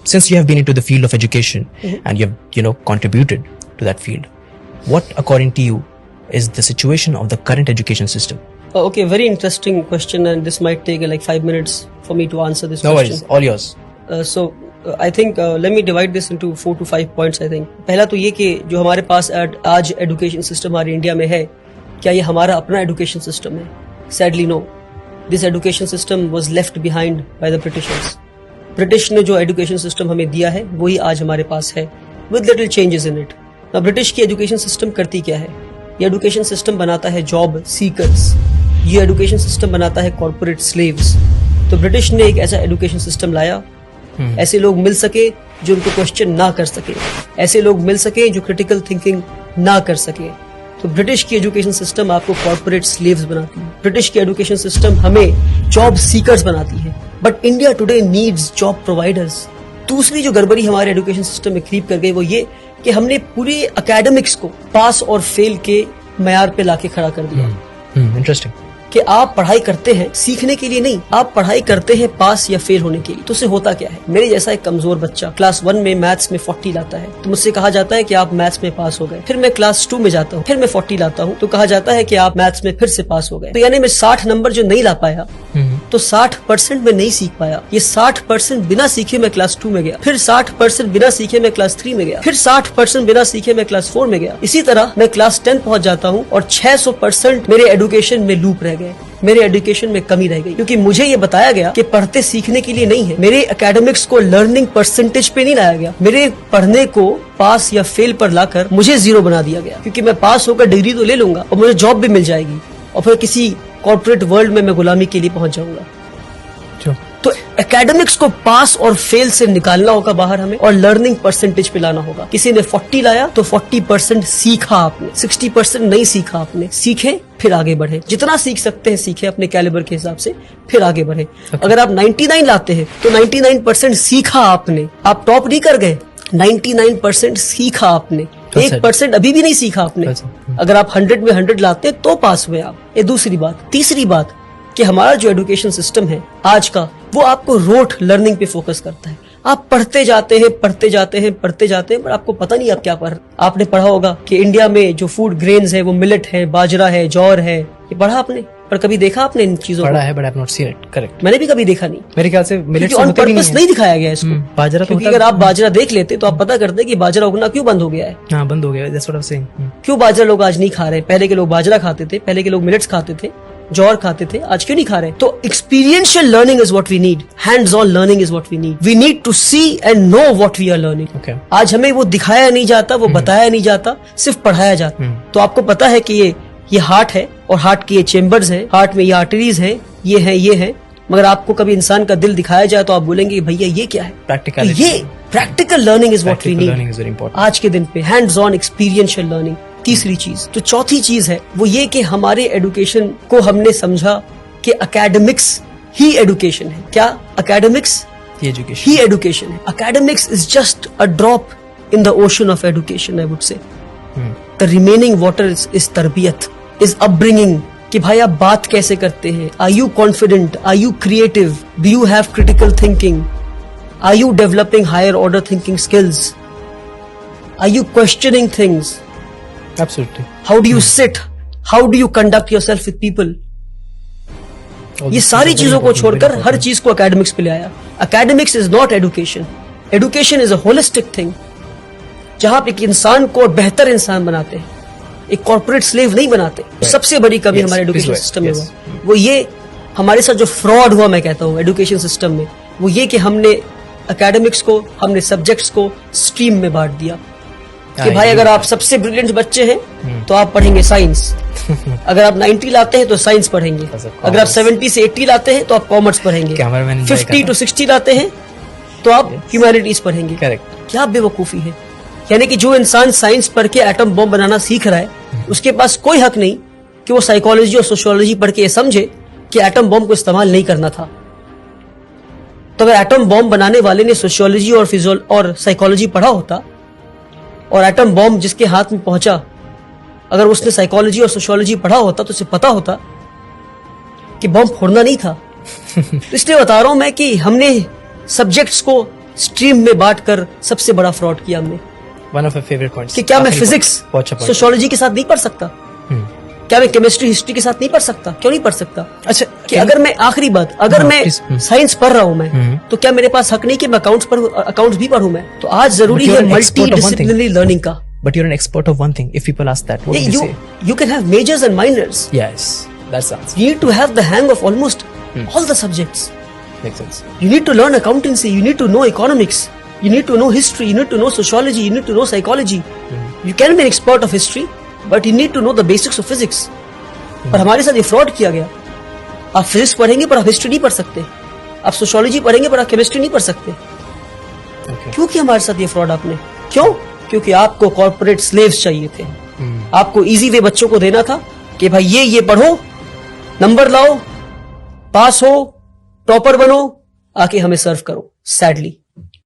since you have been into the field of education and you have, contributed to that field, what according to you is the situation of the current education system? Okay, very interesting question, and this might take like 5 minutes for me to answer this No question. worries, all yours. I think let me divide this into 4 to 5 points. I think पहला तो ये कि जो हमारे पास आज education system हमारे India में है, क्या ये हमारा अपना एजुकेशन सिस्टम है? Sadly no. This education system was left behind by the Britishers. British ने जो एजुकेशन सिस्टम हमें दिया है वही आज हमारे पास है, with little changes in it. British की एजुकेशन सिस्टम करती क्या है? ये एजुकेशन सिस्टम बनाता है जॉब सीकर्स, ये एजुकेशन सिस्टम बनाता है कॉर्पोरेट स्लेव्स. तो ब्रिटिश ने एक ऐसा एजुकेशन सिस्टम लाया, ऐसे लोग मिल सके जो उनको क्वेश्चन ना कर सके, ऐसे लोग मिल सके जो क्रिटिकल थिंकिंग ना कर सके. तो ब्रिटिश की एजुकेशन सिस्टम आपको कॉर्पोरेट स्लेव्स बनाती है, ब्रिटिश की एजुकेशन सिस्टम हमें जॉब सीकर्स बनाती है. But India today needs job providers. दूसरी जो गड़बड़ी हमारे एजुकेशन सिस्टम में क्रीप कर गई वो ये कि हमने पूरी एकेडमिक्स को पास और फेल के मयार पे लाके खड़ा कर दिया. इंटरेस्टिंग. कि आप पढ़ाई करते हैं सीखने के लिए नहीं, आप पढ़ाई करते हैं पास या फेल होने के लिए. तो उससे होता क्या है? मेरे जैसा एक कमजोर बच्चा क्लास 1 में मैथ्स में 40 लाता है तो मुझसे कहा जाता है कि आप मैथ्स में पास हो गए. फिर मैं क्लास 2 में जाता हूँ, फिर मैं 40 लाता हूँ तो कहा जाता है कि आप मैथ्स में फिर से पास हो गए. तो यानी मैं 60 नंबर जो नहीं ला पाया तो 60% में नहीं सीख पाया. ये 60% बिना सीखे मैं क्लास 2 में गया, फिर 60% बिना सीखे मैं क्लास 3 में गया, फिर 60% बिना सीखे मैं क्लास 4 में गया. इसी तरह मैं क्लास 10 पहुंच जाता हूँ और 600% मेरे एजुकेशन में लूप रह गए, मेरे एजुकेशन में कमी रह गई. क्योंकि मुझे ये बताया गया कि पढ़ते सीखने के लिए नहीं है. मेरे एकेडमिक्स को लर्निंग परसेंटेज पे नहीं लाया गया, मेरे पढ़ने को पास या फेल पर लाकर मुझे 0 बना दिया गया. क्योंकि मैं पास होकर डिग्री तो ले लूंगा और मुझे जॉब भी मिल जाएगी और फिर किसी कॉर्पोरेट वर्ल्ड में मैं गुलामी के लिए पहुंच जाऊंगा. तो एकेडमिक्स को पास और फेल से निकालना होगा बाहर हमें और लर्निंग परसेंटेज पे लाना होगा. किसी ने 40 लाया तो 40% सीखा आपने, 60% नहीं सीखा आपने. सीखे फिर आगे बढ़े, जितना सीख सकते हैं सीखे अपने कैलिबर के हिसाब से, फिर आगे बढ़े. अगर आप 99 लाते हैं तो 99% सीखा आपने, आप टॉप नहीं कर गए. 99% सीखा आपने, 1% अभी भी नहीं सीखा आपने. अगर आप 100 में 100 लाते हैं तो पास हुए आप. ये दूसरी बात. तीसरी बात कि हमारा जो एजुकेशन सिस्टम है आज का वो आपको रोट लर्निंग पे फोकस करता है. आप पढ़ते जाते हैं पढ़ते जाते हैं पढ़ते जाते हैं पर आपको पता नहीं आप क्या पढ़. आपने पढ़ा होगा कि इंडिया में जो फूड ग्रेन्स है वो मिलेट है, बाजरा है, जौर है. ये पढ़ा आपने, पर कभी देखा आपने इन चीजों पढ़ा है, but I have not seen it. Correct. मैंने भी कभी देखा नहीं. मेरे ख्याल से मिलेट्स ऑन पर्पस नहीं दिखाया गया इसको. बाजरा तो अगर आप बाजरा देख लेते तो आप पता करते कि बाजरा उगना क्यों बंद हो गया है. हाँ, बंद हो गया. That's what I'm saying. क्यों बाजरा लोग आज नहीं खा रहे? पहले के लोग बाजरा खाते थे, पहले के लोग मिलेट्स खाते थे, जौर खाते थे, आज क्यों नहीं खा रहे? तो experiential learning is what we need, hands on learning is what we need. We need to see and know what we are learning. आज हमें वो दिखाया नहीं जाता, वो बताया नहीं जाता, सिर्फ पढ़ाया जाता. तो आपको पता है कि ये हार्ट है और हार्ट के ये चेम्बर्स हैं, हार्ट में ये आर्टरीज हैं, ये है. मगर आपको कभी इंसान का दिल दिखाया जाए तो आप बोलेंगे भैया ये क्या है? प्रैक्टिकल. ये practical learning is what we need आज के दिन पे. Hands on experiential learning. तीसरी चीज. तो चौथी चीज है वो ये कि हमारे एजुकेशन को हमने समझा कि एकेडमिक्स ही एजुकेशन है. क्या? एकेडमिक्स ही एजुकेशन है. Academics is just a drop in the ocean of education. I would say the remaining water is तरबियत, इज अपब्रिंगिंग. कि भाई आप बात कैसे करते हैं? Are you confident? Are you creative? Do you have critical thinking? Are you developing higher order thinking skills? Are you questioning things? Absolutely. How do you sit? How do you conduct yourself with people? ये सारी चीजों को छोड़कर हर चीज को academics पे ले आया. Academics is not education. Education is a holistic thing जहां आप एक इंसान को बेहतर इंसान बनाते हैं, एक कॉर्पोरेट स्लेव नहीं बनाते. सबसे बड़ी कमी हमारे एजुकेशन सिस्टम में वो ये हमारे साथ जो फ्रॉड हुआ, मैं कहता हूँ एजुकेशन सिस्टम में, वो ये कि हमने एकेडमिक्स को, हमने सब्जेक्ट्स को स्ट्रीम में बांट दिया. कि भाई अगर आप सबसे ब्रिलियंट बच्चे हैं तो आप पढ़ेंगे साइंस. अगर आप 90 लाते हैं तो साइंस पढ़ेंगे. अगर आप 70 से 80 लाते हैं तो आप कॉमर्स पढ़ेंगे. 50 to 60 लाते हैं तो आप ह्यूमैनिटीज पढ़ेंगे. क्या बेवकूफी है. यानी कि जो इंसान साइंस पढ़ के एटम बॉम्ब बनाना सीख रहा है उसके पास कोई हक नहीं कि वो साइकोलॉजी और सोशियोलॉजी पढ़ के ये समझे कि एटम बॉम्ब को इस्तेमाल नहीं करना था. तो अगर एटम बॉम्ब बनाने वाले ने सोशियोलॉजी और साइकोलॉजी पढ़ा होता और एटम बॉम्ब जिसके हाथ में पहुंचा, अगर उसने साइकोलॉजी और सोशियोलॉजी पढ़ा होता तो उसे पता होता कि बॉम्ब फोड़ना नहीं था. तो इसलिए बता रहा हूं मैं कि हमने सब्जेक्ट्स को स्ट्रीम में बांटकर सबसे बड़ा फ्रॉड किया हमने। One of my favorite points. कि क्या मैं आखिरी फिजिक्स point. बहुत अच्छा point. सोशियोलॉजी के साथ नहीं पढ़ सकता? क्या मैं केमिस्ट्री हिस्ट्री के साथ नहीं पढ़ सकता? क्यों नहीं पढ़ सकता? अच्छा, कि अगर मैं आखिरी बात, अगर मैं साइंस पढ़ रहा हूं मैं, तो क्या मेरे पास हक नहीं कि मैं अकाउंट्स भी पढ़ूं मैं? तो आज जरूरी है मल्टी डिसिप्लिनरी लर्निंग का। But you're an expert of one thing. If people ask that, what would you say? You can have majors and minors. Yes, that's the answer. You need to have the hang of almost all the subjects. Makes sense. You need to learn accountancy. You need to know economics. You need to know history. You need to know sociology. You need to know psychology. You can be an expert of history, but you need to know the basics of physics. पर हमारे साथ ये fraud किया गया। आप physics पढ़ेंगे पर आप हिस्ट्री नहीं पढ़ सकते, आप सोशियोलॉजी पढ़ेंगे पर आप केमिस्ट्री नहीं पढ़ सकते। क्यों किया हमारे साथ ये फ्रॉड आपने? क्यों? क्योंकि आपको कॉर्पोरेट स्लेव्स चाहिए थे। आपको इजी वे बच्चों को देना था कि भाई ये पढ़ो, नंबर लाओ, पास हो, टॉपर बनो, आके हमें सर्व करो। सैडली